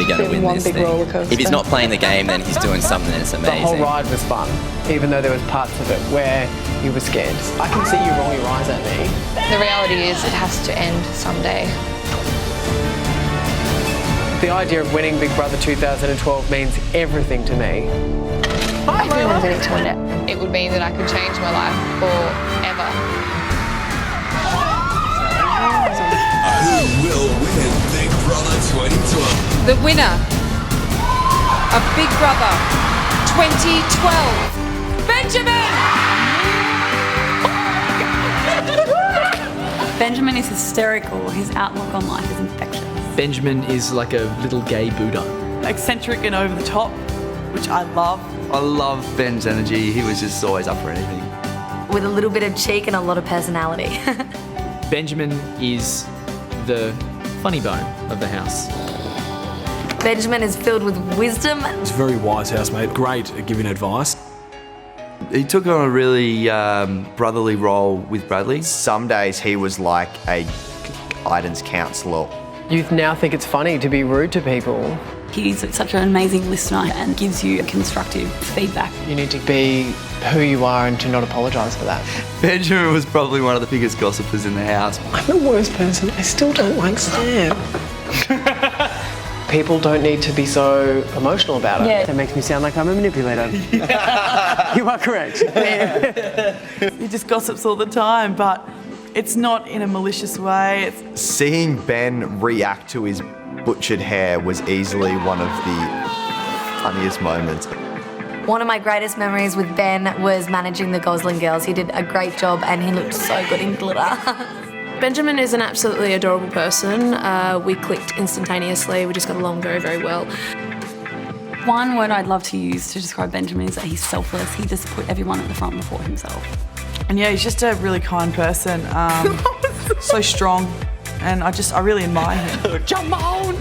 going to win one this big thing. roller coaster. If he's not playing the game, then he's doing something that's The amazing. whole ride was fun, even though there was parts of it where you were scared. I can see you roll your eyes at me. The reality is it has to end someday. The idea of winning Big Brother 2012 means everything to me. If everyone's in it to win it, it would mean that I could change my life forever. Who will win Big Brother 2012? The winner of Big Brother 2012, Benjamin! Benjamin is hysterical. His outlook on life is infectious. Benjamin is like a little gay Buddha. Eccentric and over the top, which I love. I love Ben's energy. He was just always up for anything. With a little bit of cheek and a lot of personality. Benjamin is the funny bone of the house. Benjamin is filled with wisdom. He's a very wise housemate, great at giving advice. He took on a really brotherly role with Bradley. Some days he was like a guidance counsellor. Youth now think it's funny to be rude to people. He's such an amazing listener and gives you constructive feedback. You need to be who you are and to not apologise for that. Benjamin was probably one of the biggest gossipers in the house. I'm the worst person. I still don't like Sam. People don't need to be so emotional about it. Yeah. That makes me sound like I'm a manipulator. You are correct. He just gossips all the time, but it's not in a malicious way. Seeing Ben react to his butchered hair was easily one of the funniest moments. One of my greatest memories with Ben was managing the Gosling girls. He did a great job and he looked so good in glitter. Benjamin is an absolutely adorable person. We clicked instantaneously. We just got along very, very well. One word I'd love to use to describe Benjamin is that he's selfless. He just put everyone at the front before himself. And yeah, he's just a really kind person. So strong. And I really admire him. Jump on!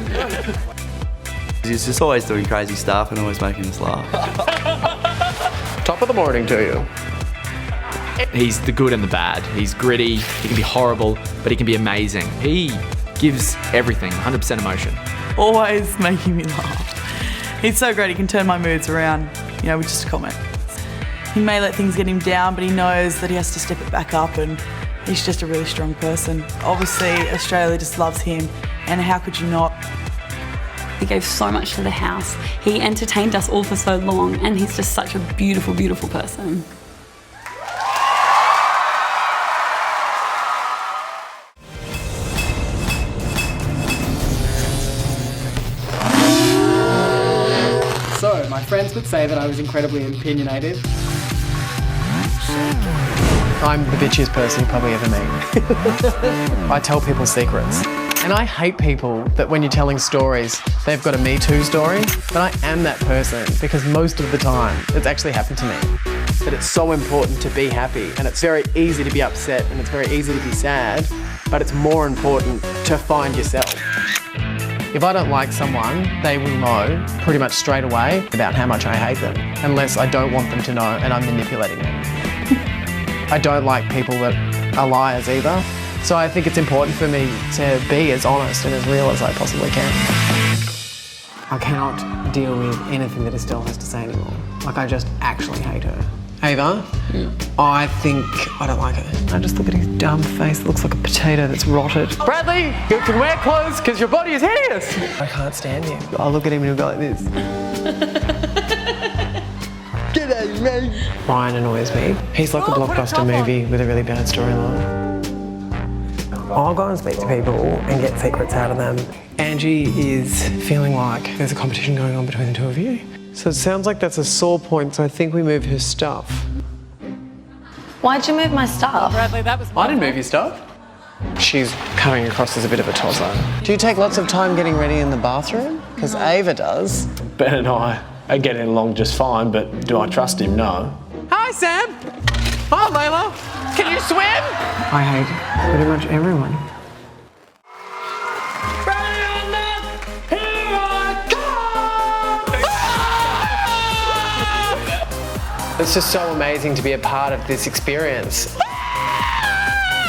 He's just always doing crazy stuff and always making us laugh. Top of the morning to you. He's the good and the bad. He's gritty, he can be horrible, but he can be amazing. He gives everything, 100% emotion. Always making me laugh. He's so great, he can turn my moods around, with just a comment. He may let things get him down, but he knows that he has to step it back up, and he's just a really strong person. Obviously, Australia just loves him, and how could you not? He gave so much to the house. He entertained us all for so long, and he's just such a beautiful, beautiful person. So, my friends would say that I was incredibly opinionated. I'm the bitchiest person you probably ever meet. I tell people secrets. And I hate people that when you're telling stories, they've got a Me Too story. But I am that person because most of the time it's actually happened to me. That it's so important to be happy and it's very easy to be upset and it's very easy to be sad, but it's more important to find yourself. If I don't like someone, they will know pretty much straight away about how much I hate them, unless I don't want them to know and I'm manipulating them. I don't like people that are liars either, so I think it's important for me to be as honest and as real as I possibly can. I cannot deal with anything that Estelle has to say anymore. Like, I just actually hate her. Ava, I think I don't like her. I just look at his dumb face, it looks like a potato that's rotted. Bradley, you can wear clothes because your body is hideous. I can't stand you. I'll look at him and he'll go like this. G'day, mate. Ryan annoys me. He's like a blockbuster movie with a really bad storyline. I'll go and speak to people and get secrets out of them. Angie is feeling like there's a competition going on between the two of you. So it sounds like that's a sore point, so I think we move her stuff. Why'd you move my stuff? Bradley, that was I didn't move your stuff. She's coming across as a bit of a tosser. Do you take lots of time getting ready in the bathroom? Because Ava does. Ben and I are getting along just fine, but do I trust him? No. Hi, Sam. Hi, Layla. Can you swim? I hate pretty much everyone. It's just so amazing to be a part of this experience.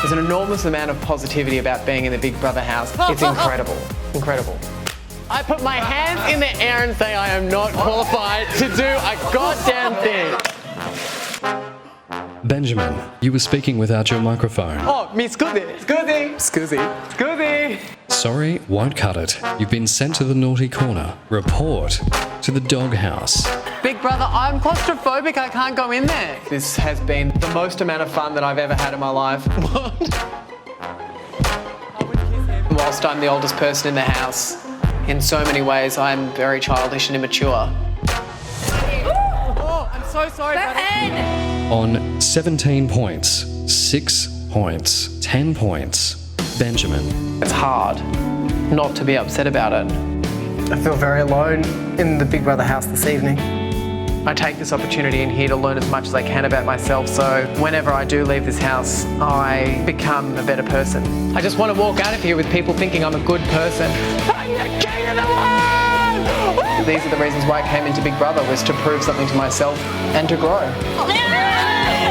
There's an enormous amount of positivity about being in the Big Brother house. It's incredible, incredible. I put my hands in the air and say I am not qualified to do a goddamn thing. Benjamin, you were speaking without your microphone. Oh, me Scoozy. Sorry, won't cut it. You've been sent to the naughty corner. Report to the doghouse. Big brother, I'm claustrophobic. I can't go in there. This has been the most amount of fun that I've ever had in my life. What? Whilst I'm the oldest person in the house, in so many ways, I'm very childish and immature. Oh, I'm so sorry, buddy. On 17 points, 6 points, 10 points, Benjamin. It's hard not to be upset about it. I feel very alone in the Big Brother house this evening. I take this opportunity in here to learn as much as I can about myself, so whenever I do leave this house, I become a better person. I just want to walk out of here with people thinking I'm a good person. I'm the king of the world! These are the reasons why I came into Big Brother, was to prove something to myself and to grow.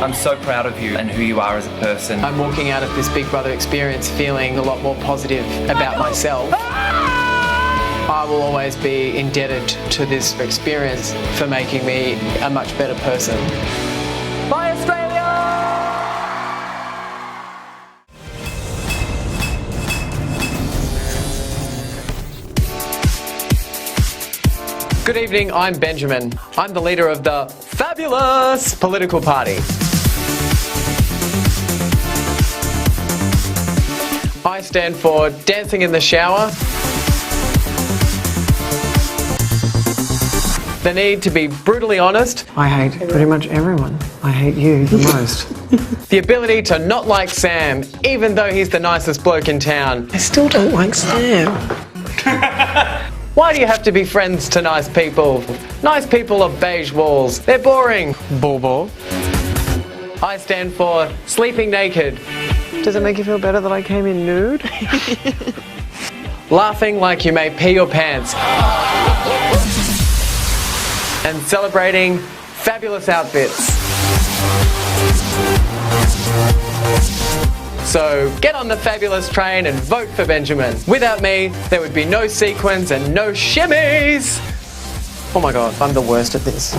I'm so proud of you and who you are as a person. I'm walking out of this Big Brother experience feeling a lot more positive about myself. I will always be indebted to this experience for making me a much better person. Bye, Australia! Good evening, I'm Benjamin. I'm the leader of the fabulous political party. I stand for dancing in the shower, the need to be brutally honest. I hate pretty much everyone. I hate you the most. The ability to not like Sam, even though he's the nicest bloke in town. I still don't like Sam. Why do you have to be friends to nice people? Nice people are beige walls. They're boring. Bobo. I stand for sleeping naked. Does it make you feel better that I came in nude? Laughing like you may pee your pants. And celebrating fabulous outfits. So get on the fabulous train and vote for Benjamin. Without me, there would be no sequins and no shimmies. Oh my God, I'm the worst at this.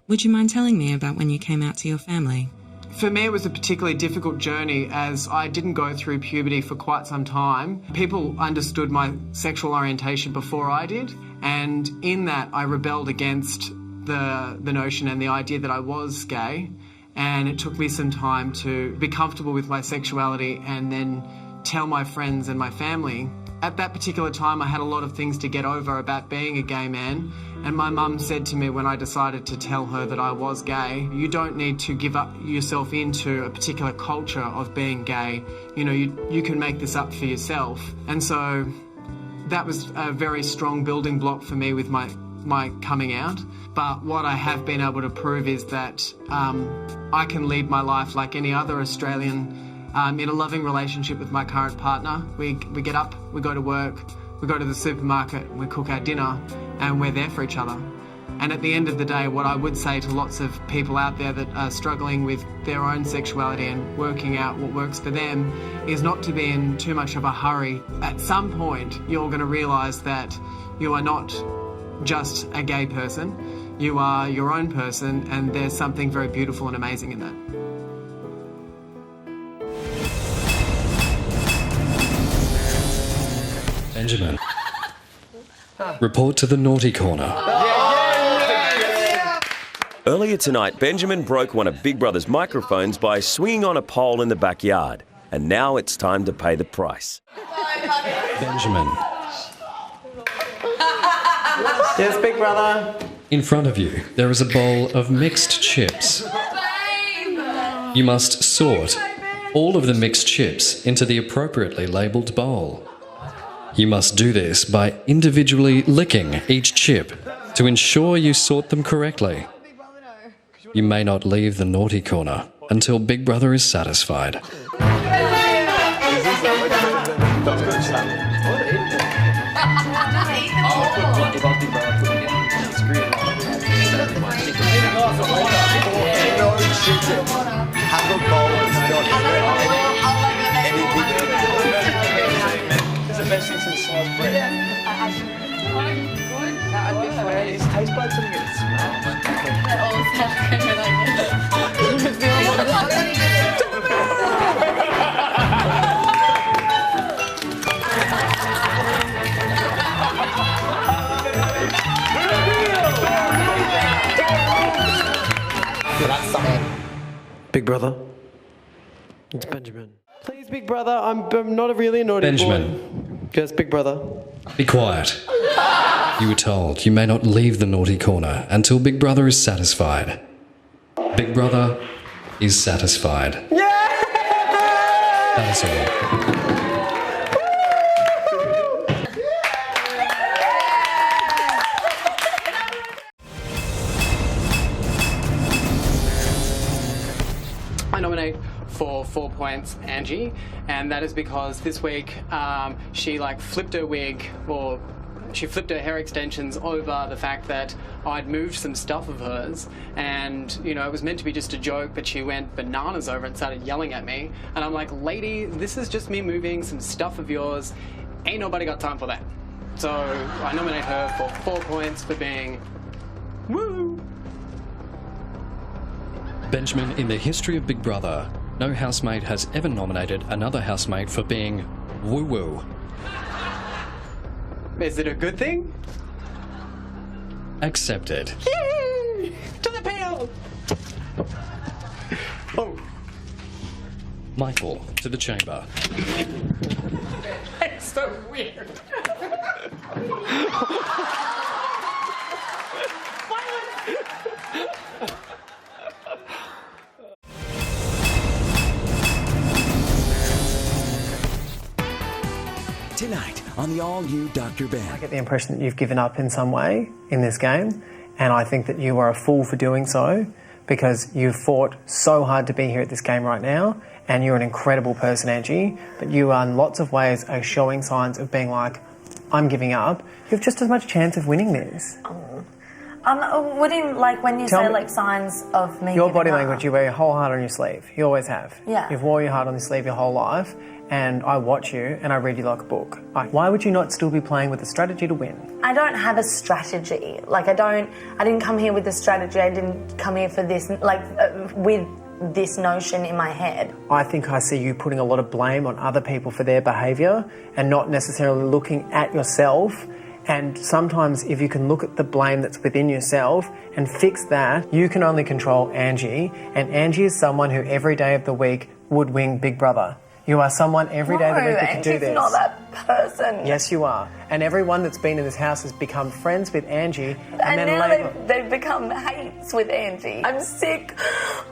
Would you mind telling me about when you came out to your family? For me, it was a particularly difficult journey as I didn't go through puberty for quite some time. People understood my sexual orientation before I did, and in that I rebelled against the notion and the idea that I was gay, and it took me some time to be comfortable with my sexuality and then tell my friends and my family. At that particular time, I had a lot of things to get over about being a gay man, and my mum said to me when I decided to tell her that I was gay, you don't need to give up yourself into a particular culture of being gay. You know, you can make this up for yourself. And so that was a very strong building block for me with my coming out. But what I have been able to prove is that I can lead my life like any other Australian in a loving relationship with my current partner. We get up, we go to work, we go to the supermarket, we cook our dinner, and we're there for each other. And at the end of the day, what I would say to lots of people out there that are struggling with their own sexuality and working out what works for them is not to be in too much of a hurry. At some point, you're going to realise that you are not just a gay person, you are your own person, and there's something very beautiful and amazing in that. Benjamin, report to the naughty corner. Earlier tonight, Benjamin broke one of Big Brother's microphones by swinging on a pole in the backyard. And now it's time to pay the price. Benjamin. Yes, Big Brother. In front of you, there is a bowl of mixed chips. You must sort all of the mixed chips into the appropriately labelled bowl. You must do this by individually licking each chip to ensure you sort them correctly. You may not leave the naughty corner until Big Brother is satisfied. Have a bowl. Especially since sliced bread. His taste buds are going to smell. That's something. Big brother. It's Benjamin. Please, big brother, I'm not really a naughty Benjamin. boy. Yes, big brother. Be quiet. You were told you may not leave the naughty corner until Big Brother is satisfied. Big Brother is satisfied. Yeah! That is all. I nominate for 4 points Angie, and that is because this week she flipped her wig, or she flipped her hair extensions over the fact that I'd moved some stuff of hers, and it was meant to be just a joke, but she went bananas over it and started yelling at me, and I'm like, lady, this is just me moving some stuff of yours, ain't nobody got time for that. So I nominate her for 4 points for being woo. Benjamin, in the history of Big Brother, no housemate has ever nominated another housemate for being woo-woo. Is it a good thing? Accepted. Yay! To the pale! Oh. Michael, to the chamber. It's so weird. Tonight on the all-new Dr. Ben. I get the impression that you've given up in some way in this game, and I think that you are a fool for doing so, because you've fought so hard to be here at this game right now, and you're an incredible person, Angie, but you in lots of ways are showing signs of being like, I'm giving up. You have just as much chance of winning this. Wouldn't, when you say, signs of me Your giving body up. language, you wear your whole heart on your sleeve. You always have. Yeah. You've wore your heart on your sleeve your whole life, and I watch you and I read you like a book. Why would you not still be playing with a strategy to win? I don't have a strategy. I didn't come here with a strategy. I didn't come here for this, with this notion in my head. I think I see you putting a lot of blame on other people for their behaviour and not necessarily looking at yourself. And sometimes if you can look at the blame that's within yourself and fix that, you can only control Angie. And Angie is someone who every day of the week would win Big Brother. You are someone every day of the week that could do this. Angie's not that person. Yes, you are. And everyone that's been in this house has become friends with Angie. And now they've become hates with Angie. I'm sick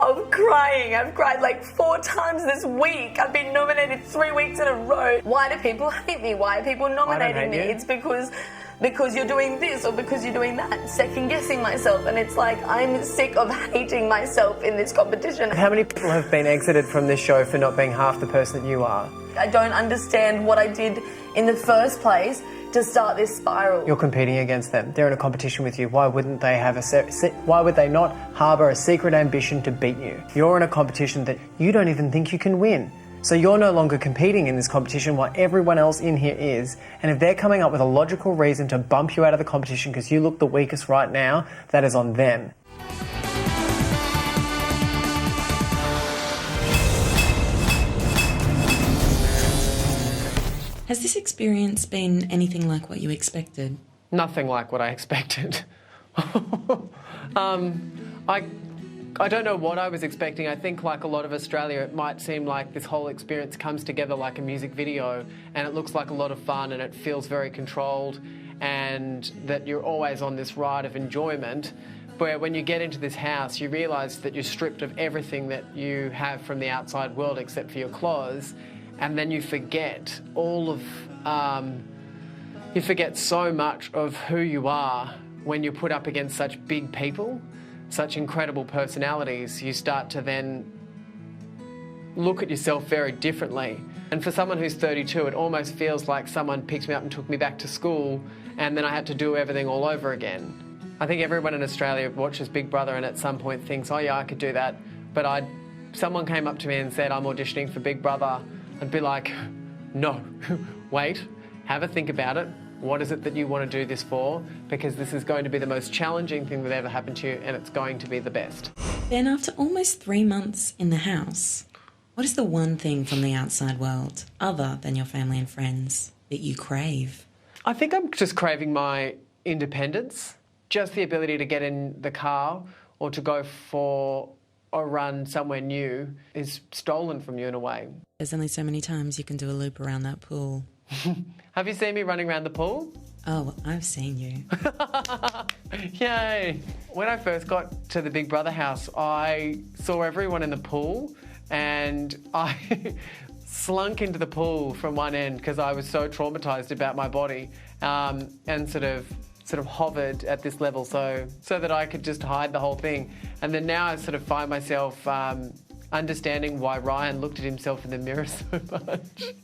of crying. I've cried 4 times this week. I've been nominated 3 weeks in a row. Why do people hate me? Why are people nominating me? It's because you're doing this or because you're doing that, second guessing myself, and it's I'm sick of hating myself in this competition. How many people have been exited from this show for not being half the person that you are? I don't understand what I did in the first place to start this spiral. You're competing against them. They're in a competition with you. Why wouldn't they have why would they not harbour a secret ambition to beat you? You're in a competition that you don't even think you can win. So you're no longer competing in this competition while everyone else in here is. And if they're coming up with a logical reason to bump you out of the competition because you look the weakest right now, that is on them. Has this experience been anything like what you expected? Nothing like what I expected. I don't know what I was expecting. I think like a lot of Australia, it might seem like this whole experience comes together like a music video and it looks like a lot of fun and it feels very controlled and that you're always on this ride of enjoyment. Where when you get into this house, you realise that you're stripped of everything that you have from the outside world except for your clothes, and then you forget you forget so much of who you are when you're put up against such big people. Such incredible personalities, you start to then look at yourself very differently. And for someone who's 32, it almost feels like someone picked me up and took me back to school and then I had to do everything all over again. I think everyone in Australia watches Big Brother and at some point thinks, oh yeah, I could do that. But someone came up to me and said, I'm auditioning for Big Brother. I'd be like, no, wait, have a think about it. What is it that you want to do this for? Because this is going to be the most challenging thing that ever happened to you, and it's going to be the best. Then, after almost 3 months in the house, what is the one thing from the outside world, other than your family and friends, that you crave? I think I'm just craving my independence, just the ability to get in the car or to go for a run somewhere new is stolen from you in a way. There's only so many times you can do a loop around that pool. Have you seen me running around the pool? Oh, I've seen you. Yay! When I first got to the Big Brother house, I saw everyone in the pool and I slunk into the pool from one end because I was so traumatised about my body and sort of hovered at this level so that I could just hide the whole thing. And then now I sort of find myself understanding why Ryan looked at himself in the mirror so much.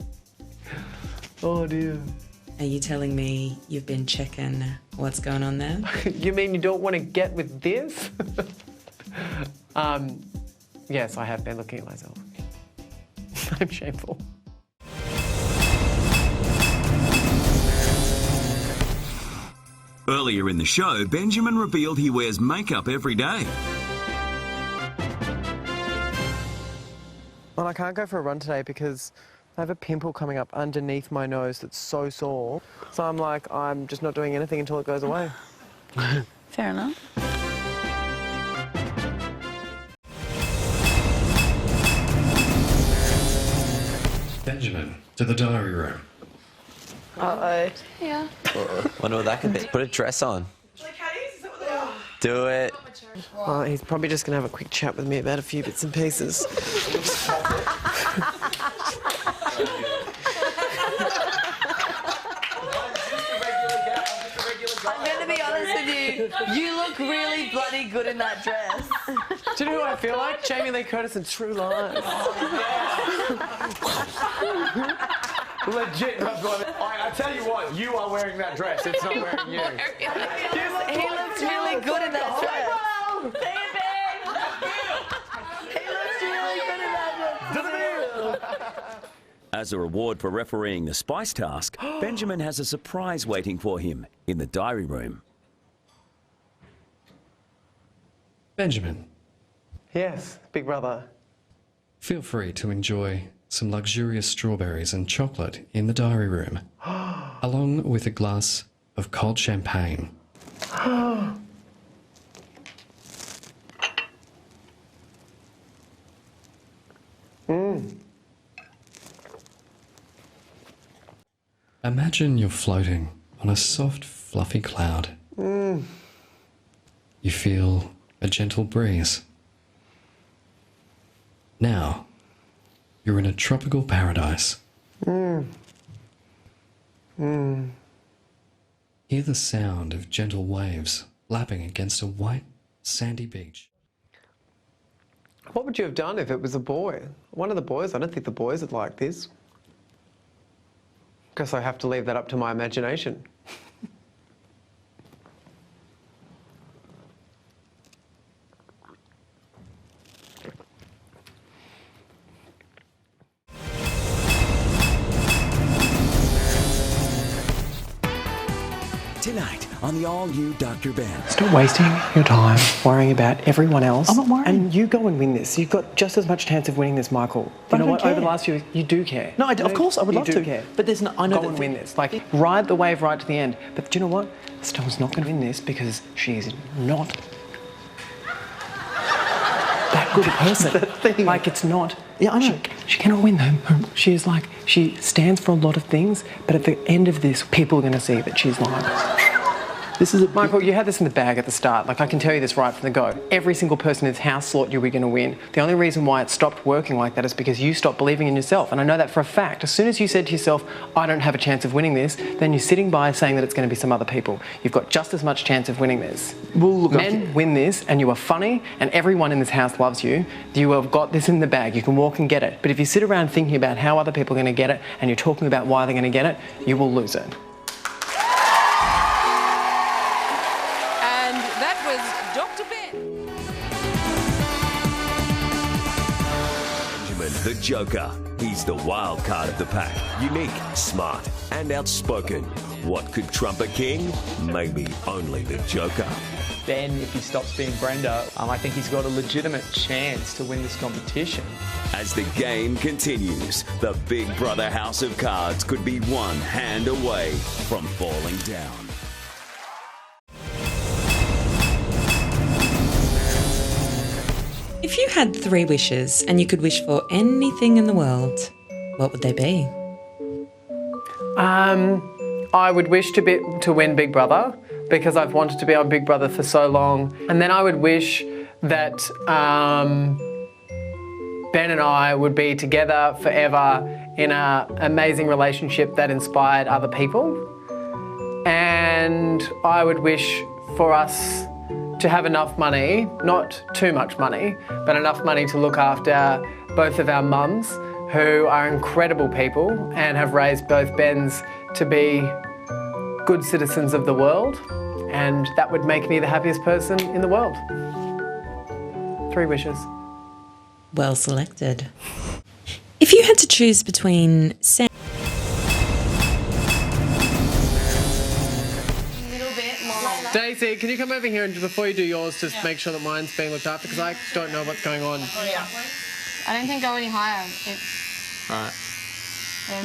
Oh dear. Are you telling me you've been checking what's going on there? You mean you don't want to get with this? Yes, I have been looking at myself. I'm shameful. Earlier in the show, Benjamin revealed he wears makeup every day. Well, I can't go for a run today because I have a pimple coming up underneath my nose that's so sore. So I'm just not doing anything until it goes away. Fair enough. Benjamin, to the diary room. Uh-oh. Yeah. Wonder what that could be. Put a dress on. Do it. Well, he's probably just going to have a quick chat with me about a few bits and pieces. I'm going to be honest with you. You look really bloody good in that dress. Do you know who I feel like? Jamie Lee Curtis in True Lies. Legit, I tell you what, you are wearing that dress. It's not wearing you. He looks really good in that dress. He looks really good in that dress. As a reward for refereeing the spice task, Benjamin has a surprise waiting for him in the diary room. Benjamin. Yes, Big Brother. Feel free to enjoy some luxurious strawberries and chocolate in the diary room, along with a glass of cold champagne. Imagine you're floating on a soft, fluffy cloud. You feel a gentle breeze. Now, you're in a tropical paradise. Hear the sound of gentle waves lapping against a white, sandy beach. What would you have done if it was a boy? One of the boys? I don't think the boys would like this. Guess I have to leave that up to my imagination. Tonight on the all-new Dr. Ben. Stop wasting your time worrying about everyone else. I'm not worried. And you go and win this. You've got just as much chance of winning this, Michael. You know what? Over the last few years, you do care. No, of course I would love to. You do care. But there's no, I know go and win this. Like, ride the wave right to the end. But do you know what? Stella's not going to win this because she is not that good a person. That's the thing. Like, it's not. Yeah, I know. She cannot win them. She is like, she stands for a lot of things, but at the end of this, people are going to see that she's lying. This is Michael, you had this in the bag at the start. Like, I can tell you this right from the go. Every single person in this house thought you were going to win. The only reason why it stopped working like that is because you stopped believing in yourself. And I know that for a fact. As soon as you said to yourself, I don't have a chance of winning this, then you're sitting by saying that it's going to be some other people. You've got just as much chance of winning this. Men win this, and you are funny, and everyone in this house loves you. You have got this in the bag. You can walk and get it. But if you sit around thinking about how other people are going to get it, and you're talking about why they're going to get it, you will lose it. The Joker, He's the wild card of the pack, unique, smart, and outspoken. What could trump a king? Maybe only the Joker. Ben, if he stops being Brenda, I think he's got a legitimate chance to win this competition. As the game continues, the Big Brother House of Cards could be one hand away from falling down. If you had 3 wishes and you could wish for anything in the world, what would they be? I would wish to win Big Brother because I've wanted to be on Big Brother for so long. And then I would wish that Ben and I would be together forever in an amazing relationship that inspired other people. And I would wish for us to have enough money, not too much money, but enough money to look after both of our mums, who are incredible people and have raised both Bens to be good citizens of the world, and that would make me the happiest person in the world. 3 wishes. Well selected. If you had to choose between Sam... Daisy, can you come over here and before you do yours, just make sure that mine's being looked after, because I don't know what's going on. Yeah. I don't think go any higher. Right.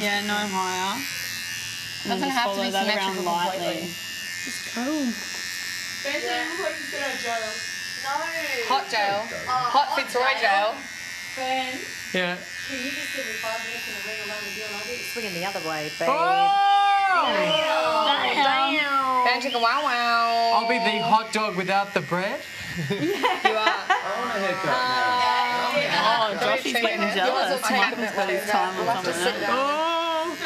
Yeah, no higher. Doesn't have to be symmetrical lightly. Just go. Hot jail. Hot Fitzroy jail. Ben. Yeah. Can you just give me 5 minutes and a ring around the deal and I'll do it swinging the other way, babe. Damn. Ben took a wow wow. I'll be the hot dog without the bread. You are. I want a haircut now. Oh, Josh is getting jealous. Michael's got his time on something else.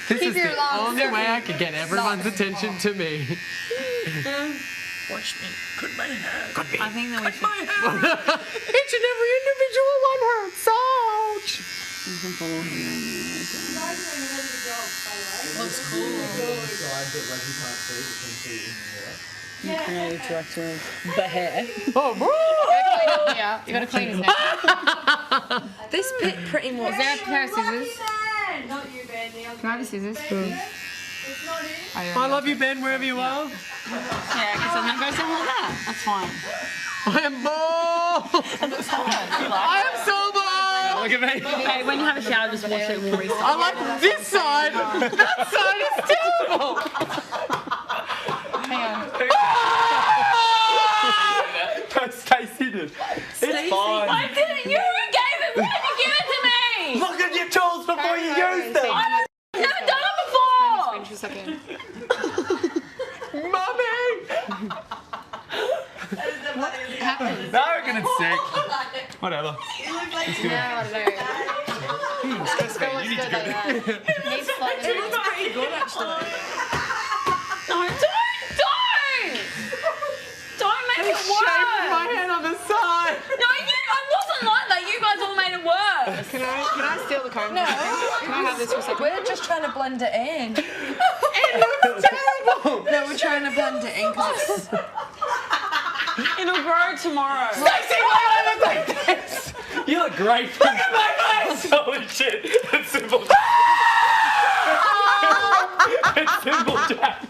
This is the only way I could get everyone's attention to me. Watch me. Cut my hair. I think that we should... Each and every individual one hurts. Ouch. You can follow him. Looks cool. Creative director of the hair. Oh, bro! You gotta clean his neck. This bit pretty much. Is there a pair of scissors? Not you, Ben. Can I have the scissors? I love you, Ben, wherever you are. Yeah, because I'm going to go something like that. That's fine. I am bald. I am so bald. Look at me. Okay, when you have a shower, just wash it and we'll restart. I like this side. That side is terrible. Hang on. Stacey did. It's fine. I didn't. You who gave it. Why did you give it to me? Look at your tools before you use them. I've never done it before. Finish a second. Mummy! No, we're gonna sick. Whatever. Let's do it. Now I don't know. Excuse me, you need to go down. He's floating. It looks pretty good, actually. No, don't make it worse. Shaved my head on the side. No, I wasn't like that. You guys all made it worse. Can I steal the comb? No. Can I have this for a second? We're just trying to blend it in. It looks terrible. No, we're trying to blend it in because it's... It'll grow tomorrow. Stacey, why do I look like this? You look great. Look at my face. Holy shit. It's simple. It's simple, Jack.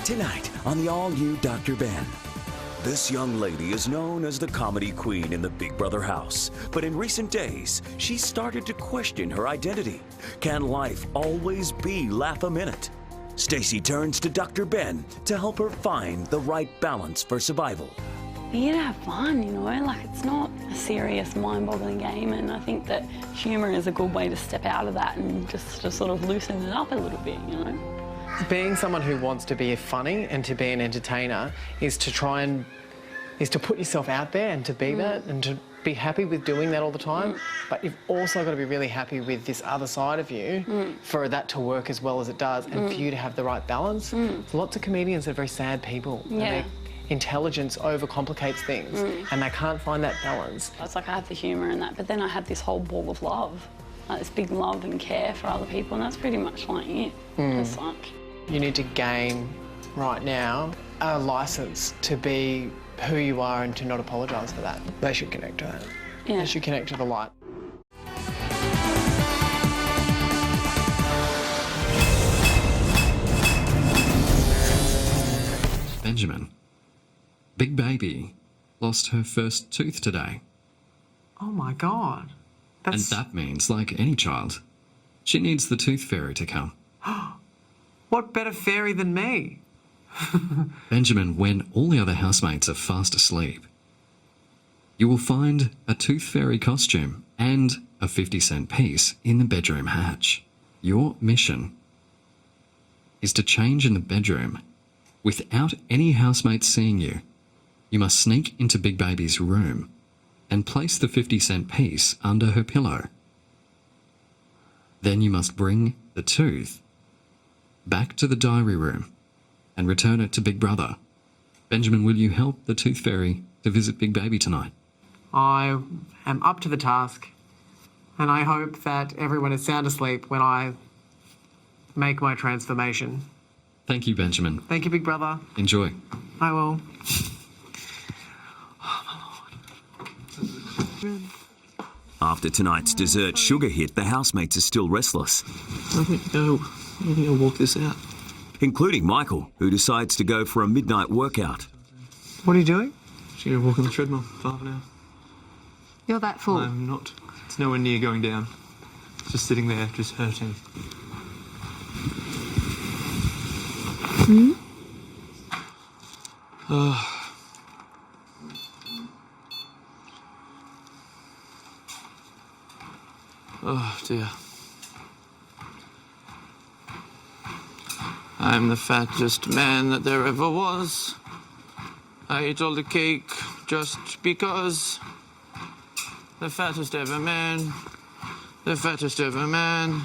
Tonight on the all-new Dr. Ben. This young lady is known as the comedy queen in the Big Brother house, but in recent days, she started to question her identity. Can life always be laugh a minute? Stacey turns to Dr. Ben to help her find the right balance for survival. We're here to have fun, you know, like it's not a serious, mind-boggling game, and I think that humour is a good way to step out of that and just to sort of loosen it up a little bit, you know. Being someone who wants to be funny and to be an entertainer is to put yourself out there and to be that and to be happy with doing that all the time. But you've also got to be really happy with this other side of you for that to work as well as it does and for you to have the right balance. There's lots of comedians that are very sad people. Yeah. And intelligence overcomplicates things and they can't find that balance. It's like I have the humour and that, but then I have this whole ball of love, like this big love and care for other people, and that's pretty much like it. It's like... You need to gain, right now, a licence to be who you are and to not apologise for that. They should connect to that. Yeah. They should connect to the light. Benjamin. Big Baby lost her first tooth today. Oh my God. And that means, like any child, she needs the tooth fairy to come. What better fairy than me? Benjamin, when all the other housemates are fast asleep, you will find a tooth fairy costume and a 50-cent piece in the bedroom hatch. Your mission is to change in the bedroom without any housemates seeing you. You must sneak into Big Baby's room and place the 50-cent piece under her pillow. Then you must bring the tooth back to the diary room and return it to Big Brother. Benjamin, will you help the tooth fairy to visit Big Baby tonight? I am up to the task and I hope that everyone is sound asleep when I make my transformation. Thank you, Benjamin. Thank you, Big Brother. Enjoy. I will. After tonight's dessert sugar hit, the housemates are still restless. I think I'll walk this out. Including Michael, who decides to go for a midnight workout. What are you doing? Just going to walk on the treadmill for half an hour. You're that full? I'm not. It's nowhere near going down. It's just sitting there, just hurting. Oh dear. I'm the fattest man that there ever was. I ate all the cake just because. The fattest ever man. The fattest ever man.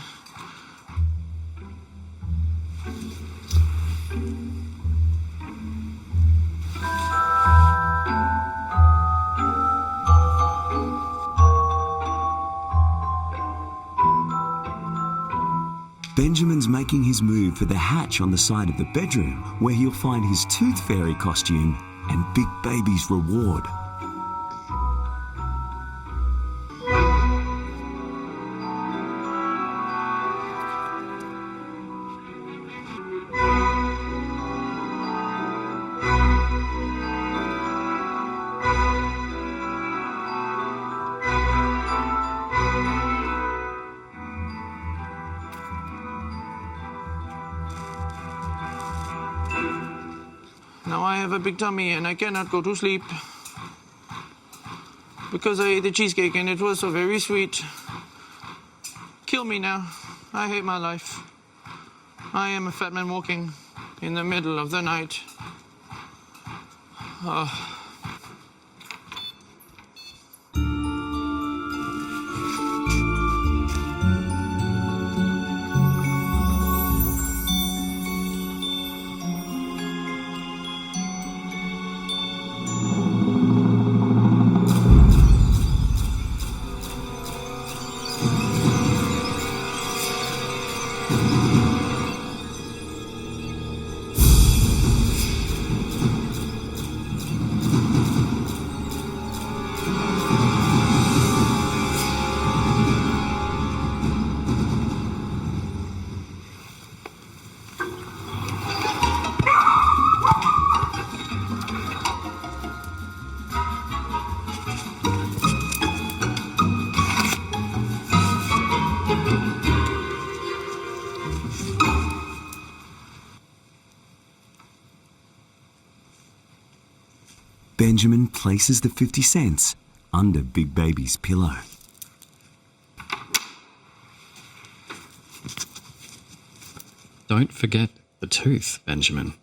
Benjamin's making his move for the hatch on the side of the bedroom, where he'll find his tooth fairy costume and Big Baby's reward. Now I have a big tummy and I cannot go to sleep because I ate the cheesecake and it was so very sweet. Kill me now. I hate my life. I am a fat man walking in the middle of the night. Oh. Benjamin places the 50 cents under Big Baby's pillow. Don't forget the tooth, Benjamin.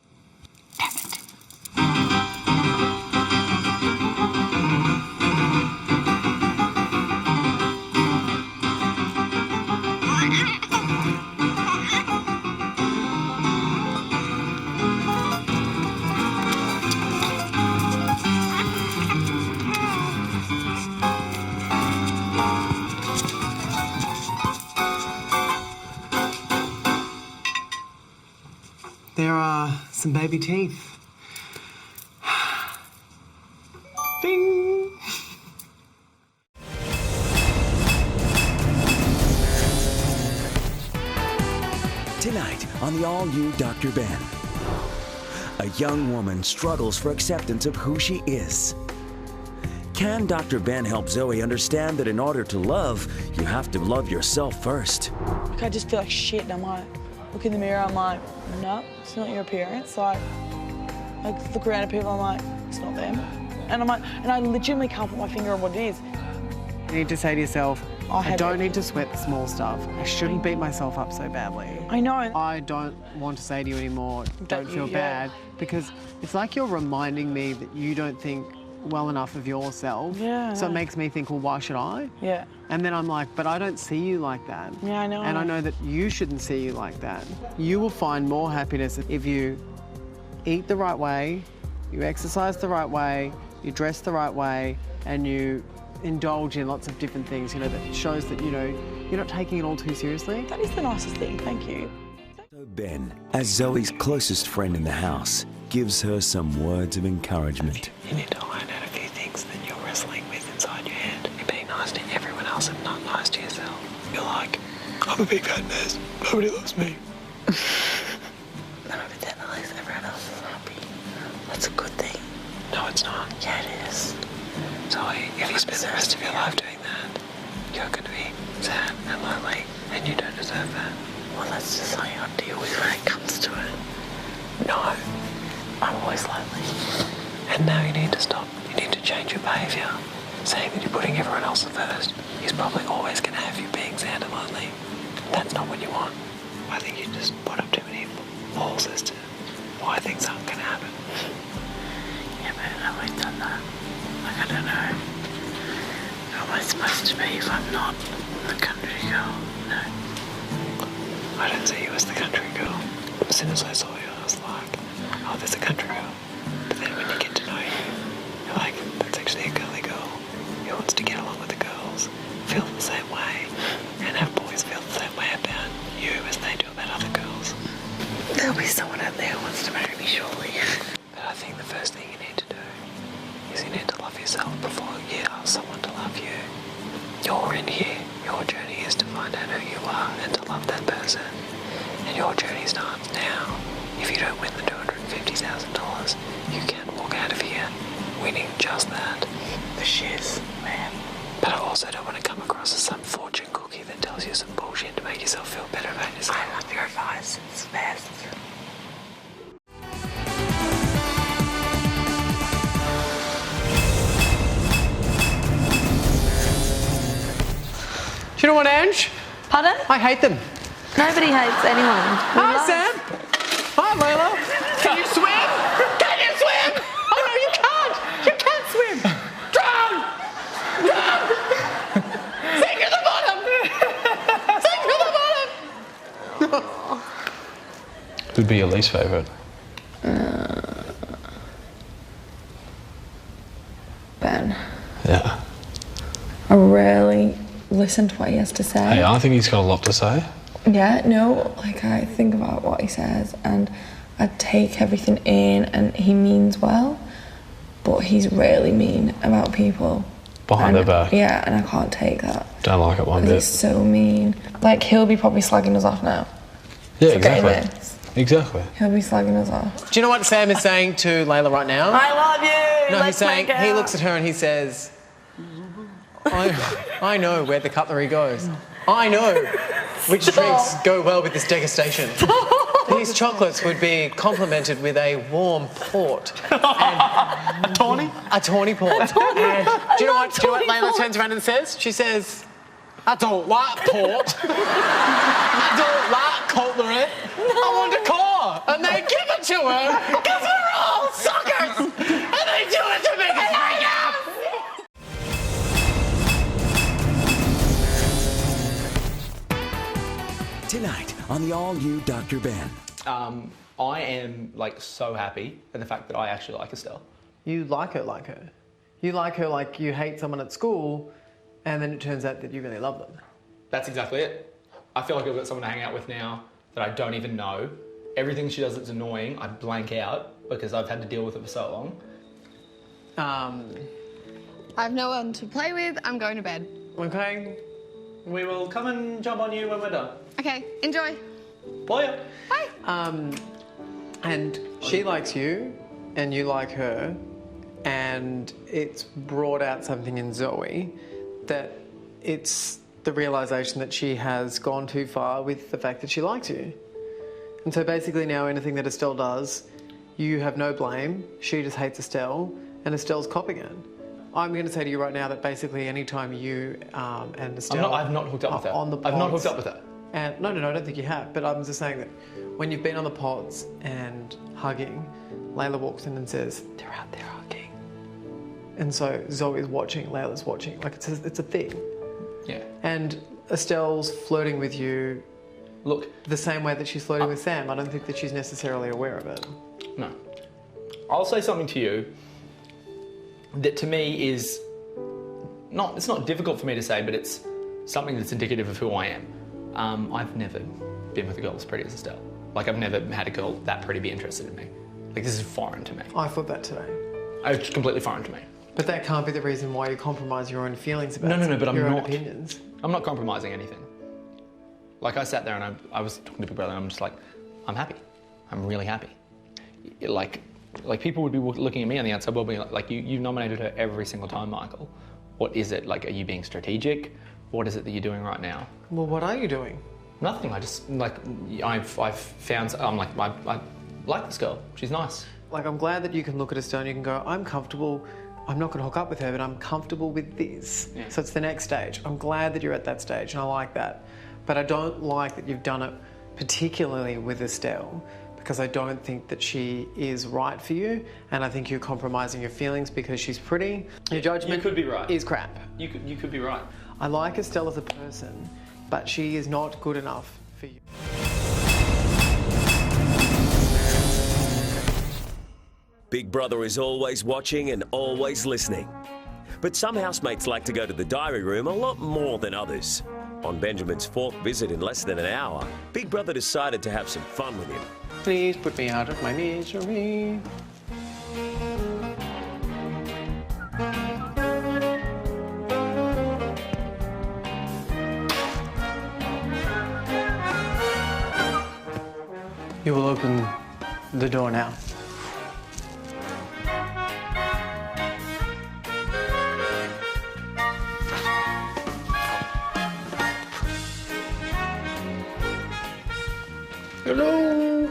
There are some baby teeth. Bing! Tonight on the all-new Dr. Ben. A young woman struggles for acceptance of who she is. Can Dr. Ben help Zoe understand that in order to love, you have to love yourself first? Like, I just feel like shit, and I'm like, look in the mirror, I'm like, no, it's not your appearance. Like look around at people, I'm like, it's not them. And I'm like, and I legitimately can't put my finger on what it is. You need to say to yourself, I don't need to sweat the small stuff. I shouldn't beat myself up so badly. I know. I don't want to say to you anymore, don't feel bad, because it's like you're reminding me that you don't think well enough of yourself. Yeah. So it makes me think, well, why should I? Yeah. And then I'm like, but I don't see you like that. Yeah, I know. And I know that you shouldn't see you like that. You will find more happiness if you eat the right way, you exercise the right way, you dress the right way, and you indulge in lots of different things, you know, that shows that, you know, you're not taking it all too seriously. That is the nicest thing, thank you. So Ben, as Zoe's closest friend in the house, gives her some words of encouragement. You need to iron out a few things that you're wrestling with inside your head. You're being nice to everyone else and not nice to yourself. You're like, I'm a big fat mess. Nobody loves me. No, but then at least everyone else is happy. That's a good thing. No, it's not. Yeah, it is. Zoe, if you spend the rest of your life doing that, you're going to be sad and lonely, and you don't deserve that. Well, that's just how you deal with when it comes to it. No, I'm always lonely. And now you need to stop. You need to change your behaviour. Saying that you're putting everyone else first is probably always going to have you being sad and lonely. That's not what you want. I think you just put up too many walls as to why things aren't going to happen. Yeah, but I've always done that. Like, I don't know. Who am I supposed to be if I'm not the country girl? No. I don't see you as the country girl. As soon as I saw you, I was like, oh, there's a country girl. But then when you get to know you, you're like, that's actually a girly girl who wants to get along with the girls, feel the same way, and have boys feel the same way about you as they do about other girls. There'll be someone out there who wants to marry me, surely. But I think the first thing you need to do is you need to love yourself before you ask someone to love you. You're in here. Your journey is to find out who you are and to love that person. And your journey starts now. If you don't win the $250,000, you can walk out of here winning just that. The shiz, man. But I also don't want to come across as some fortune cookie that tells you some bullshit to make yourself feel better about yourself. I love your advice. It's the best. Do you know what, Ange? Pardon? I hate them. Nobody hates anyone. Hi, Sam. Hi, Layla. Can you swim? Can you swim? Oh, no, you can't. You can't swim. Drown! Drown! Sink to the bottom! Sink to the bottom! Who'd be your least favourite? Ben. Yeah. I rarely listen to what he has to say. Hey, I think he's got a lot to say. Yeah, no, like I think about what he says and I take everything in and he means well, but he's really mean about people. Behind their back. Yeah, and I can't take that. Don't like it one bit. He's so mean. Like, he'll be probably slagging us off now. Yeah, for getting exactly. this. Exactly. He'll be slagging us off. Do you know what Sam is saying to Layla right now? I love you. No, Let's he's saying, make he out. looks at her and he says, I know where the cutlery goes. I know which drinks go well with this degustation. He These chocolates would be complemented with a warm port. A tawny? A tawny port. And do you know what Layla turns around and says? She says, I don't like port. I don't like cutlery. I want a car. And they give it to her because we're all suckers. And they do it to make us break up. Tonight on the all-new Dr. Ben. I am like so happy at the fact that I actually like Estelle. You like her like her. You like her like you hate someone at school, and then it turns out that you really love them. That's exactly it. I feel like I've got someone to hang out with now that I don't even know. Everything she does that's annoying, I blank out because I've had to deal with it for so long. I have no one to play with. I'm going to bed. Okay. We will come and jump on you when we're done. Okay, enjoy. Bye. Bye. And she likes you, and you like her, and it's brought out something in Zoe that it's the realisation that she has gone too far with the fact that she likes you. And so basically now anything that Estelle does, you have no blame, she just hates Estelle, and Estelle's copying it. I'm going to say to you right now that basically any time you and Estelle I've not hooked up with her. On the pods, I've not hooked up with her. And no, I don't think you have. But I'm just saying that when you've been on the pods and hugging, Layla walks in and says, "They're out there hugging," and so Zoe's watching, Layla's watching. Like it's a thing. Yeah. And Estelle's flirting with you. Look, the same way that she's flirting with Sam. I don't think that she's necessarily aware of it. No. I'll say something to you that to me is it's not difficult for me to say, but it's something that's indicative of who I am. I've never been with a girl as pretty as Estelle. Like, I've never had a girl that pretty be interested in me. Like, this is foreign to me. I thought that today. It's completely foreign to me. But that can't be the reason why you compromise your own feelings about No, but your I'm own not. opinions. I'm not compromising anything. Like, I sat there and I was talking to Big Brother and I'm just like, I'm happy. I'm really happy. Like people would be looking at me on the outside world being like, you nominated her every single time, Michael. What is it? Like, are you being strategic? What is it that you're doing right now? Well, what are you doing? Nothing. I just, I've found, I like this girl. She's nice. Like, I'm glad that you can look at Estelle and you can go, I'm comfortable. I'm not going to hook up with her, but I'm comfortable with this. Yeah. So it's the next stage. I'm glad that you're at that stage, and I like that. But I don't like that you've done it particularly with Estelle, because I don't think that she is right for you, and I think you're compromising your feelings because she's pretty. Your judgment You could be right. is crap. You could be right. I like Estelle as a person, but she is not good enough for you. Big Brother is always watching and always listening. But some housemates like to go to the diary room a lot more than others. On Benjamin's fourth visit in less than an hour, Big Brother decided to have some fun with him. Please put me out of my misery. You will open the door now. Hello.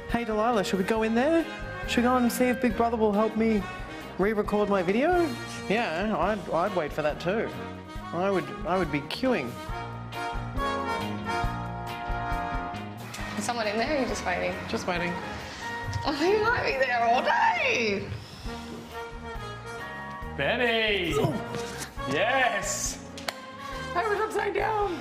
Hey Delilah, should we go in there? Should we go and see if Big Brother will help me re-record my video? Yeah, I'd wait for that too. I would be queuing. Is someone in there or are you just waiting? Just waiting. Oh, you might be there all day. Benny! Yes! I was upside down.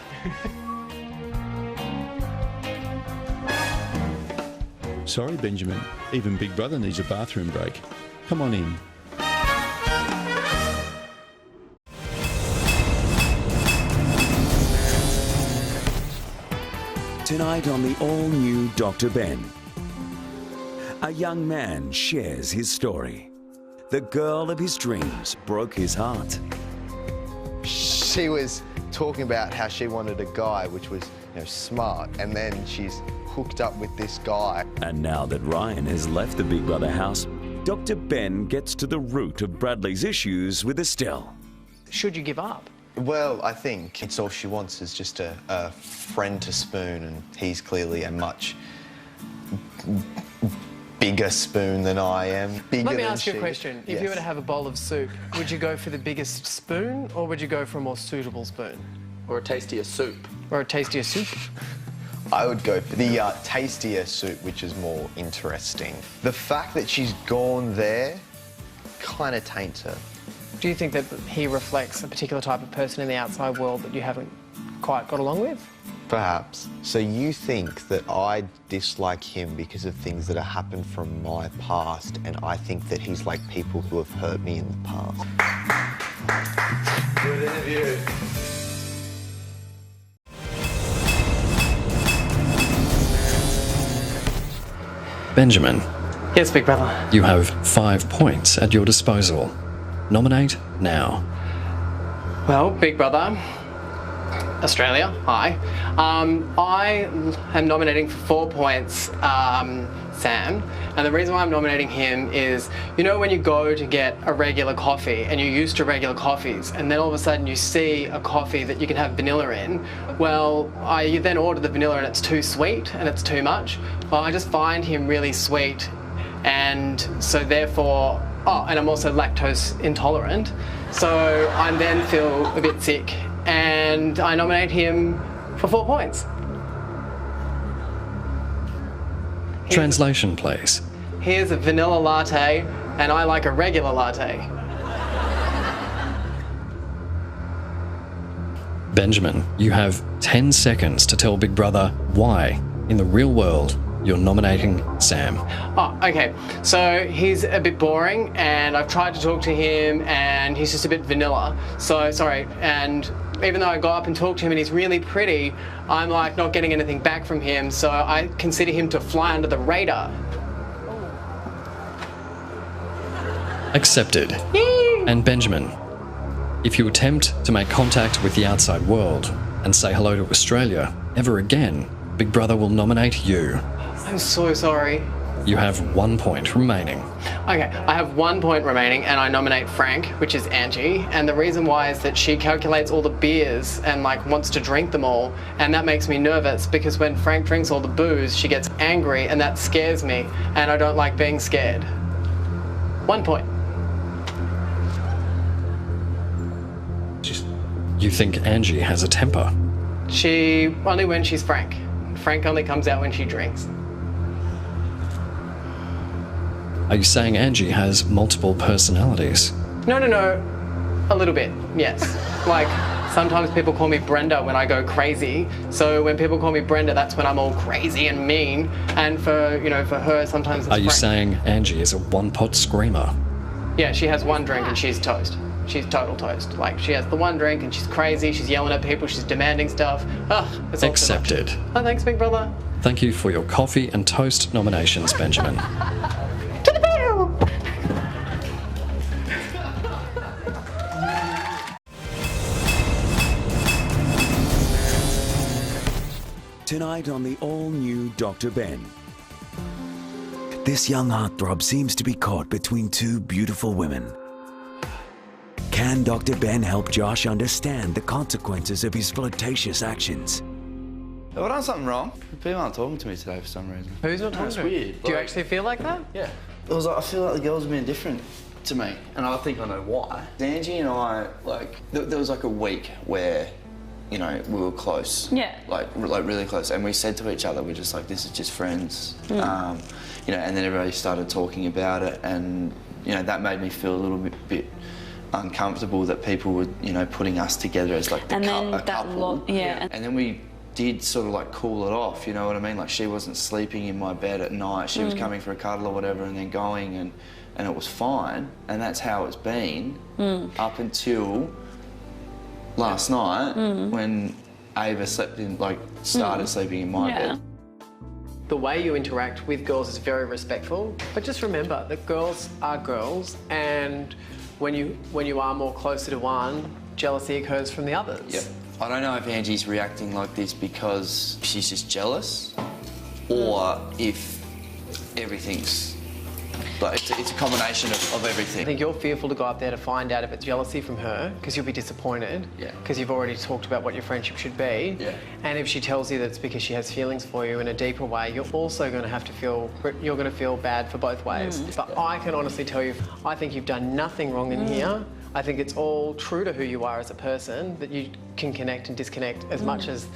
Sorry, Benjamin. Even Big Brother needs a bathroom break. Come on in. Tonight on the all-new Dr. Ben. A young man shares his story. The girl of his dreams broke his heart. She was talking about how she wanted a guy which was, smart, and then she's hooked up with this guy. And now that Ryan has left the Big Brother house, Dr. Ben gets to the root of Bradley's issues with Estelle. Should you give up? Well, I think it's all she wants is just a friend to spoon, and he's clearly a much bigger spoon than I am. Let me ask you a question. If you were to have a bowl of soup, would you go for the biggest spoon or would you go for a more suitable spoon? Or a tastier soup. Or a tastier soup? I would go for the tastier soup, which is more interesting. The fact that she's gone there kind of taints her. Do you think that he reflects a particular type of person in the outside world that you haven't quite got along with? Perhaps. So you think that I dislike him because of things that have happened from my past, and I think that he's like people who have hurt me in the past. Good interview. Benjamin. Yes, big brother. You have 5 points at your disposal. Nominate now. Well, big brother, Australia, hi. I am nominating for 4 points Sam, and the reason why I'm nominating him is, you know when you go to get a regular coffee and you're used to regular coffees, and then all of a sudden you see a coffee that you can have vanilla in, well, you then order the vanilla and it's too sweet and it's too much. Well, I just find him really sweet, and so therefore, and I'm also lactose intolerant, so I then feel a bit sick, and I nominate him for 4 points. Translation, please. Here's a vanilla latte, and I like a regular latte. Benjamin, you have 10 seconds to tell Big Brother why, in the real world, you're nominating Sam. Oh, okay. So he's a bit boring, and I've tried to talk to him, and he's just a bit vanilla. So, sorry, and even though I go up and talk to him and he's really pretty, I'm like not getting anything back from him, so I consider him to fly under the radar. Accepted. And Benjamin, if you attempt to make contact with the outside world and say hello to Australia ever again, Big Brother will nominate you. I'm so sorry. You have 1 point remaining. Okay, I have 1 point remaining and I nominate Frank, which is Angie, and the reason why is that she calculates all the beers and like wants to drink them all, and that makes me nervous because when Frank drinks all the booze, she gets angry and that scares me, and I don't like being scared. 1 point. You think Angie has a temper? She, only when she's Frank. Frank only comes out when she drinks. Are you saying Angie has multiple personalities? No, a little bit, yes. Like, sometimes people call me Brenda when I go crazy, so when people call me Brenda, that's when I'm all crazy and mean, and for her, sometimes it's Are you Frank. saying Angie is a one-pot screamer? Yeah, she has one drink and she's toast. She's total toast. Like, she has the one drink and she's crazy, she's yelling at people, she's demanding stuff. Ugh, it's all Accepted. too much. Oh, thanks, big brother. Thank you for your coffee and toast nominations, Benjamin. Tonight on the all-new Dr. Ben. This young heartthrob seems to be caught between two beautiful women. Can Dr. Ben help Josh understand the consequences of his flirtatious actions? Have I done something wrong? People aren't talking to me today for some reason. Who's not talking to you? Weird. Do you actually feel like that? Yeah. It was like, I feel like the girls have been different to me, and I think I know why. Angie and I, like, there was like a week where, you know, we were close. Yeah. Like really close, and we said to each other, we're just like, this is just friends. Mm. You know, and then everybody started talking about it, and, you know, that made me feel a little bit uncomfortable that people were, you know, putting us together as like a couple. Yeah. And then we did sort of like cool it off, you know what I mean? Like, she wasn't sleeping in my bed at night. She was coming for a cuddle or whatever and then going, and it was fine. And that's how it's been up until last night when Ava started sleeping in my bed. The way you interact with girls is very respectful, but just remember that girls are girls, and when you are more closer to one, jealousy occurs from the others. Yep. I don't know if Angie's reacting like this because she's just jealous, or if everything's Like, it's a combination of everything. I think you're fearful to go up there to find out if it's jealousy from her, because you'll be disappointed. Yeah. Because you've already talked about what your friendship should be. Yeah. And if she tells you that it's because she has feelings for you in a deeper way, you're also going to have to feel, you're going to feel bad for both ways. But I can honestly tell you, I think you've done nothing wrong in here. I think it's all true to who you are as a person, that you can connect and disconnect as much as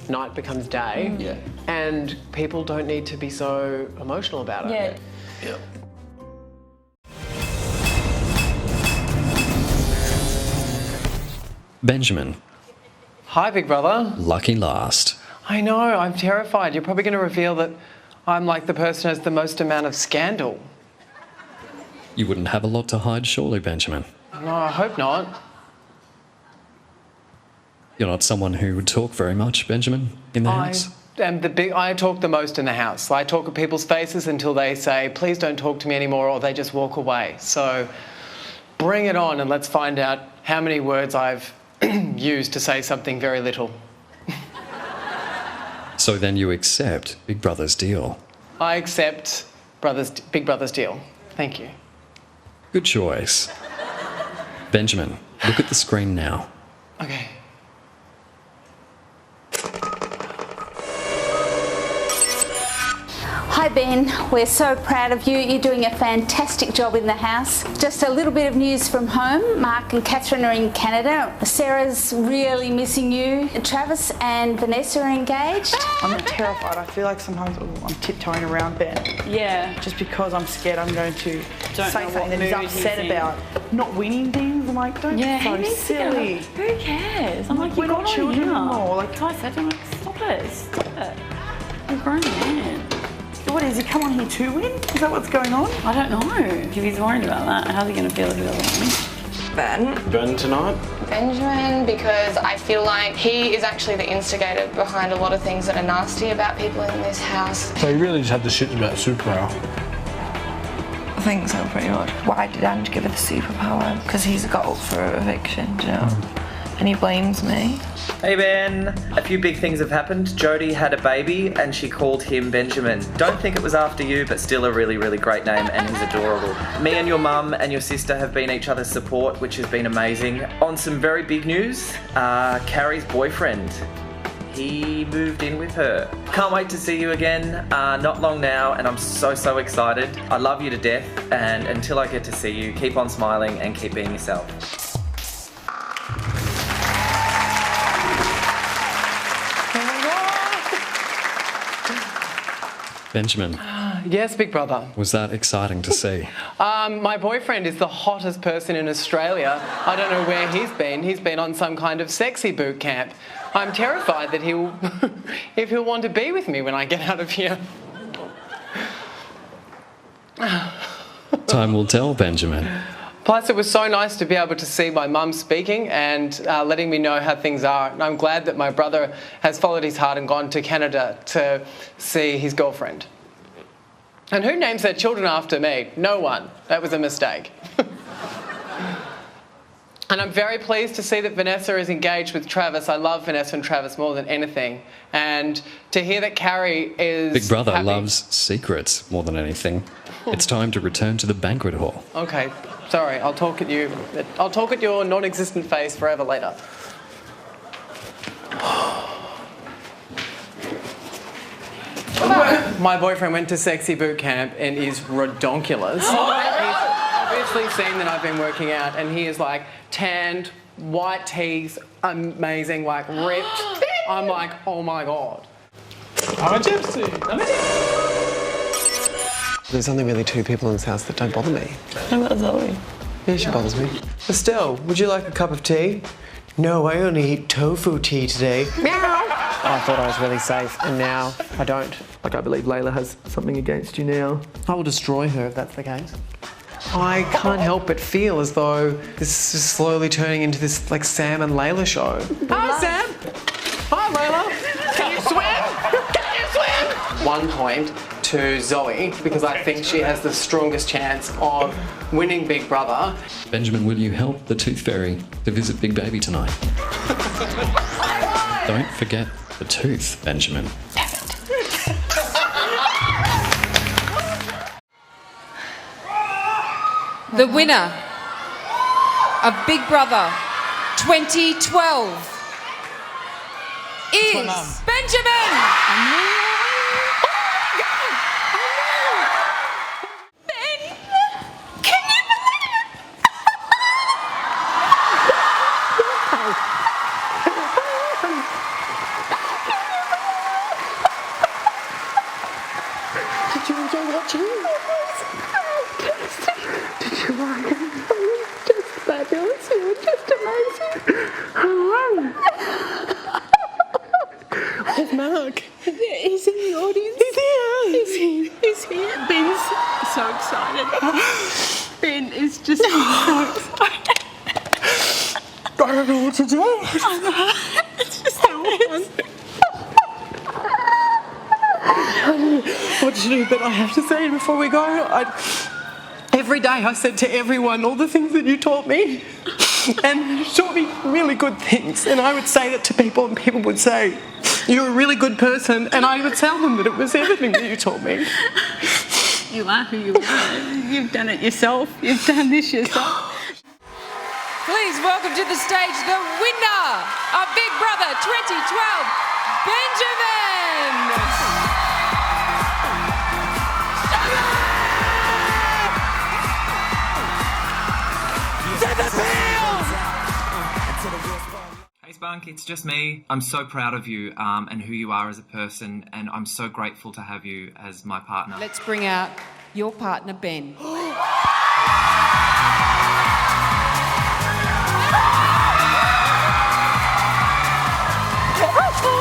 night becomes day. Yeah. And people don't need to be so emotional about it. Yeah. Benjamin, Hi, big brother. lucky last. I know, I'm terrified. You're probably going to reveal that I'm like the person who has the most amount of scandal. You wouldn't have a lot to hide, surely, Benjamin. No, I hope not. You're not someone who would talk very much, Benjamin, in the house? I talk the most in the house. I talk at people's faces until they say, please don't talk to me anymore, or they just walk away. So bring it on and let's find out how many words I've used to say something very little. So then you accept Big Brother's deal. I accept Big Brother's deal. Thank you. Good choice. Benjamin, look at the screen now. Okay. Hi Ben, we're so proud of you. You're doing a fantastic job in the house. Just a little bit of news from home. Mark and Catherine are in Canada. Sarah's really missing you. Travis and Vanessa are engaged. I'm terrified. I feel like sometimes I'm tiptoeing around Ben. Yeah. Just because I'm scared I'm going to Don't say know something what that he's mood he's upset in. about not winning things. I'm like, don't Yeah, be so he needs silly. to go. Who cares? I'm like, we're you're not children anymore. Like I said, I'm like, stop it. You're a grown man. What is he come on here to win? Is that what's going on? I don't know. If he's worried about that, how's he going to feel if he doesn't win? Ben tonight? Benjamin, because I feel like he is actually the instigator behind a lot of things that are nasty about people in this house. So you really just had the shits about superpower? I think so, pretty much. Why did Ange give her the superpower? Because he's got up for eviction, do you know? And he blames me. Hey Ben, a few big things have happened. Jodie had a baby and she called him Benjamin. Don't think it was after you, but still a really, really great name and he's adorable. Me and your mum and your sister have been each other's support, which has been amazing. On some very big news, Carrie's boyfriend, he moved in with her. Can't wait to see you again, not long now, and I'm so, so excited. I love you to death, and until I get to see you, keep on smiling and keep being yourself. Benjamin, Yes, big brother. was that exciting to see? My boyfriend is the hottest person in Australia. I don't know where he's been. He's been on some kind of sexy boot camp. I'm terrified that he'll, if he'll want to be with me when I get out of here. Time will tell, Benjamin. Plus, it was so nice to be able to see my mum speaking and letting me know how things are. And I'm glad that my brother has followed his heart and gone to Canada to see his girlfriend. And who names their children after me? No one. That was a mistake. And I'm very pleased to see that Vanessa is engaged with Travis. I love Vanessa and Travis more than anything. And to hear that Carrie is Big Brother happy. loves secrets more than anything. It's time to return to the banquet hall. Okay, sorry, I'll talk at you. I'll talk at your non-existent face forever later. My boyfriend went to sexy boot camp and is redonkulous. He's obviously seen that I've been working out and he is like tanned, white teeth, amazing, like ripped. I'm like, oh my God. I'm a gypsy. There's only really two people in this house that don't bother me. How about Zoe? Yeah, she bothers me. Estelle, would you like a cup of tea? No, I only eat tofu tea today. I thought I was really safe, and now I don't. Like, I believe Layla has something against you now. I will destroy her if that's the case. I can't help but feel as though this is slowly turning into this, like, Sam and Layla show. Hi, Sam! Hi, Layla! Can you swim? Can you swim? 1 point to Zoe, because I think she has the strongest chance of winning Big Brother. Benjamin, will you help the Tooth Fairy to visit Big Baby tonight? Don't forget the tooth, Benjamin. The winner of Big Brother 2012 is Benjamin! Did you enjoy watching? Did you like it? Just fabulous. You were just amazing. Where's Mark? He's in the audience. He's here. He's here. Ben's so excited. Ben is just so excited. I don't know what to do. I know. It's just so awesome. I don't know what to do, but I have to say before we go, every day I said to everyone all the things that you taught me, and you taught me really good things, and I would say that to people, and people would say, you're a really good person, and I would tell them that it was everything that you taught me. You are who you are. You've done it yourself. You've done this yourself. Please welcome to the stage the winner of Big Brother 2012, Benjamin! Hey Spunk, it's just me. I'm so proud of you and who you are as a person, and I'm so grateful to have you as my partner. Let's bring out your partner, Ben. I love you.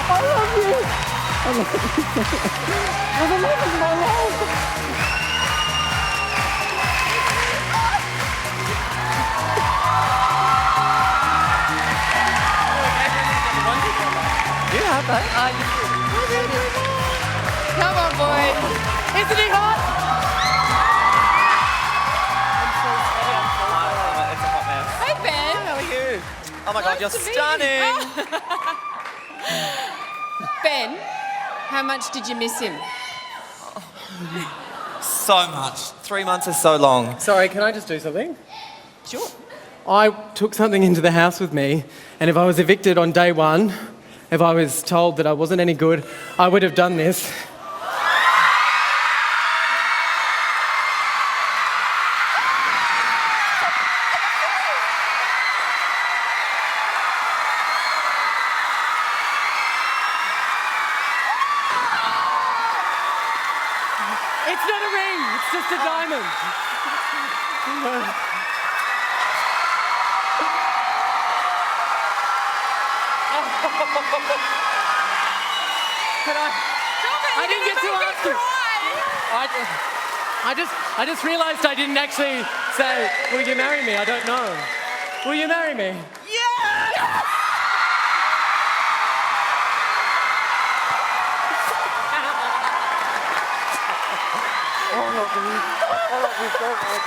I love you. You're the love of my life. You have that. Come on, boy. Isn't he hot? It's a hot mess. Hey, Ben. How are you? Oh my God, you're to meet you. stunning. Ben, how much did you miss him? So much. 3 months is so long. Sorry, can I just do something? Sure. I took something into the house with me, and if I was evicted on day one, if I was told that I wasn't any good, I would have done this. It's not a ring, it's just a diamond. I didn't get to ask you. I just realised I didn't actually say, will you marry me? I don't know. Will you marry me? Yeah! I love you so much.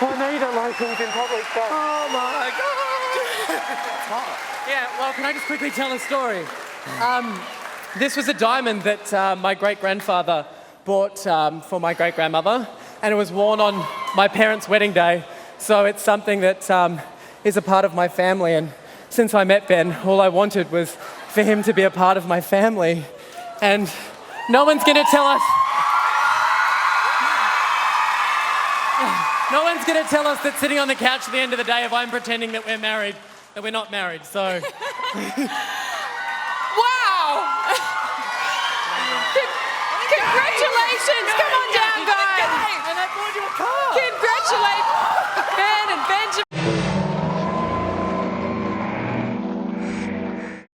I know you don't like things in public, but... Oh my God! It's hot. Yeah, well, can I just quickly tell a story? This was a diamond that my great-grandfather bought for my great-grandmother, and it was worn on my parents' wedding day, so it's something that is a part of my family, and since I met Ben, all I wanted was for him to be a part of my family, and no one's going to tell us... No one's going to tell us that sitting on the couch at the end of the day, if I'm pretending that we're married, that we're not married, so... Wow! Congratulations! Come on down, guys! And I bought you a car! Congratulations!